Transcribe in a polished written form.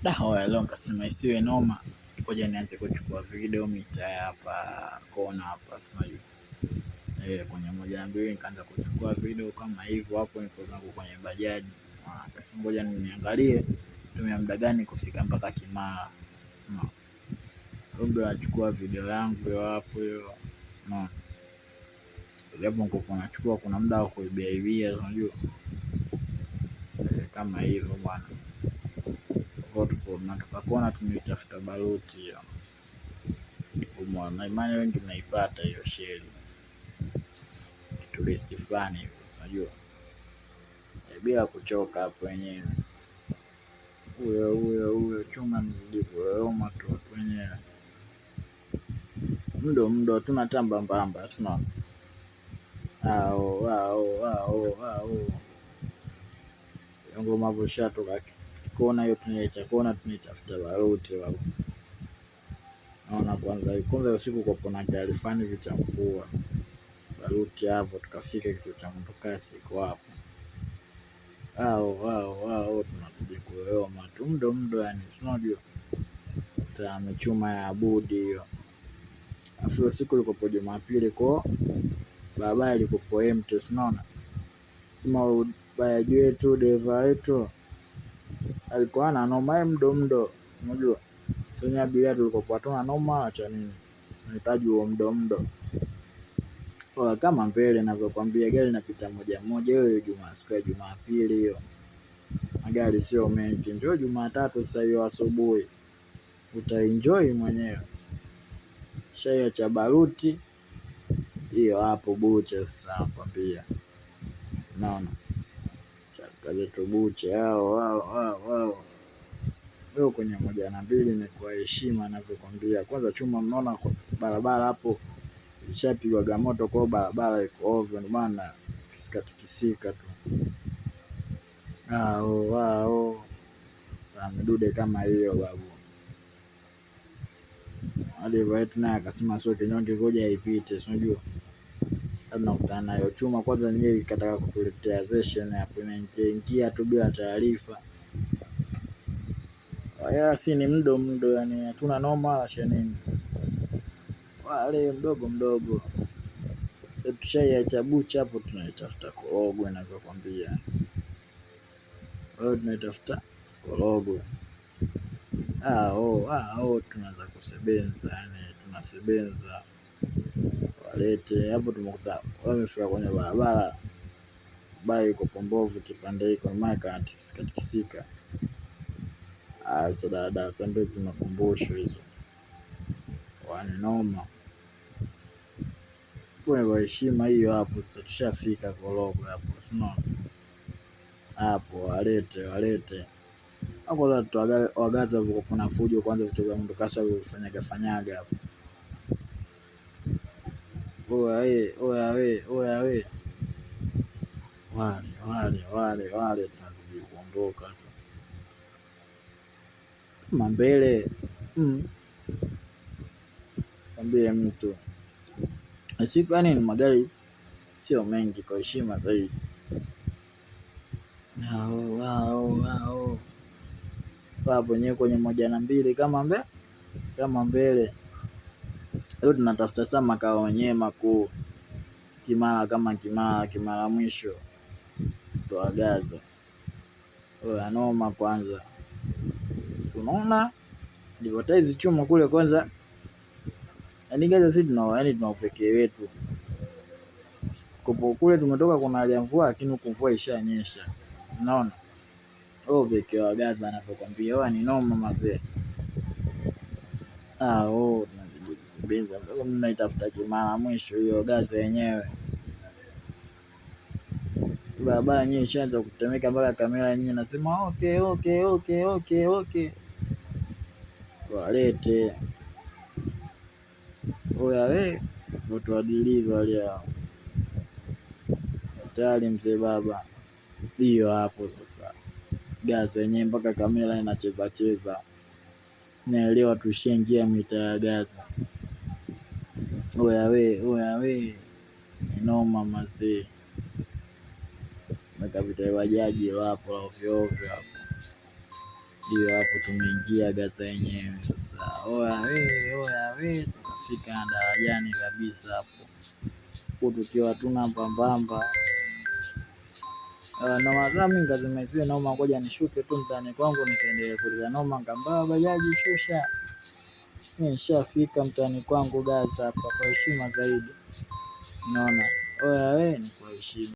Dawa leo nikasema isiwe noma, ngoja nianze kuchukua video mitaa hapa kona hapa sijui. Kwenye moja mbili nikaanza kuchukua video kama hivyo hapo nipo zangu kwenye bajaji. Nikasema ngoja niangalie tumia muda gani kufika mpaka Kimara. Ndio nachukua video yangu hapo hiyo. Japo niko nachukua kuna muda wa kuibia unajua. Kama hivyo bwana. Tunataka kuona tunaitafuta baruti hiyo. Na imani wengi mnaipata hiyo sheli turisti fulani hivi unajua, bila kuchoka hapo wenyewe. Huyo chuma mzidi kuleoma tu hapo wenyewe, mdo tunatamba mbamba sina ngoma hapo shatoka kona hiyo tunaitafuta baruti hapo. Naona kwanza usiku kwa pona taarifa ni vita mvua baruti hapo, tukafika kitu cha mtokasi kwa hapo. Tunazidi kuleoma tu mdo yani unajua amechuma ya abudi hiyo. Afu siku ilikopo Jumapili kwa barabara ilikopo empty unaona. Kama bajaji wetu dereva wetu alikuwa ana noma mdo unajua. Sio abiria tulikopo hatuna noma acha nini. Tunahitaji huo mdo. Kama mbele ninavyokuambia gari linapita moja hiyo siku ya Jumapili hiyo. Magari sio mengi. Njoo Jumatatu sasa hiyo asubuhi utaenjoy mwenyewe. Chai cha baruti hiyo hapo bucha sasa nakwambia. Naona chakaze tu bucha hao leo kwenye moja na mbili ni kwa heshima ninavyokuambia. Kwanza chuma mnaona kwa barabara hapo ishapigwa moto kwa barabara iko ovyo bwana, kisika tu. Mdude kama hiyo babu. Alivyo wetu naye akasema sio kinyonge ngoja ipite unajua. Tunakutana nayo chuma kwanza yenyewe ikataka kutuletea session hapo inaingia tu bila taarifa. Si ni mdo yani hatuna noma acha nini. Wale mdogo. Tushaiacha bucha hapo tunaitafuta Korogwe ninavyokuambia. Tunaitafuta Korogwe. Tunaanza kusebenza yani tunasebenza. Walete hapo tumekuta wamefika kwenye barabara. Bali iko pombovu kipande hiko maka katikisika. Dada Zambezi makumbusho hizo. Wani noma. Kwa heshima hiyo hapo sasa tushafika Korogwe hapo unaona. Hapo walete. Hapo za wagaza kuna fujo kwanza vitu vya mtu kasa vifanyaga hapo. Oya. Wale tunazidi kuondoka tu. Kama mbele. Kwambie mtu. Siku yani ni magari sio mengi kwa heshima zaidi. Hapo nyewe kwenye moja na mbili kama mbele. Leo tunatafuta sana makao wenyewe makuu. Kimara mwisho. Tuagaza. Noma kwanza. Unaona? Advertise chuma kule kwanza. Yaani gaza sisi tuna upekee wetu. Kopo kule tumetoka kuna hali ya mvua lakini huku mvua ishanyesha. Unaona? Upekee wa gaza anapokuambia ni noma mazee. Tunazidi kusebenza. Mnaitafuta Kimara mwisho hiyo gaza yenyewe. Barabara yenyewe ishaanza kutemeka mpaka kamera yenyewe nasema okay. Walete. Watu wa delivery hao. Tayari mzee baba. Hiyo hapo sasa. Gaza yenyewe mpaka kamera inacheza. Naelewa tushaingia mitaa ya Gaza. Oya. Noma mazee. Meka vita bajaji hapo ovyo hapo. Ndio hapo tumeingia Gaza yenyewe sasa. Oya we, tukafika darajani kabisa hapo huku tukiwa tuna mbambamba na mimi nikasema isiwe noma, ngoja nishuke tu mtaani kwangu nisiendelee kulia noma. Ngambaa bajaji shusha, mimi nishafika mtaani kwangu Gaza hapa kwa heshima zaidi. Unaona, oya we ni kwa heshima.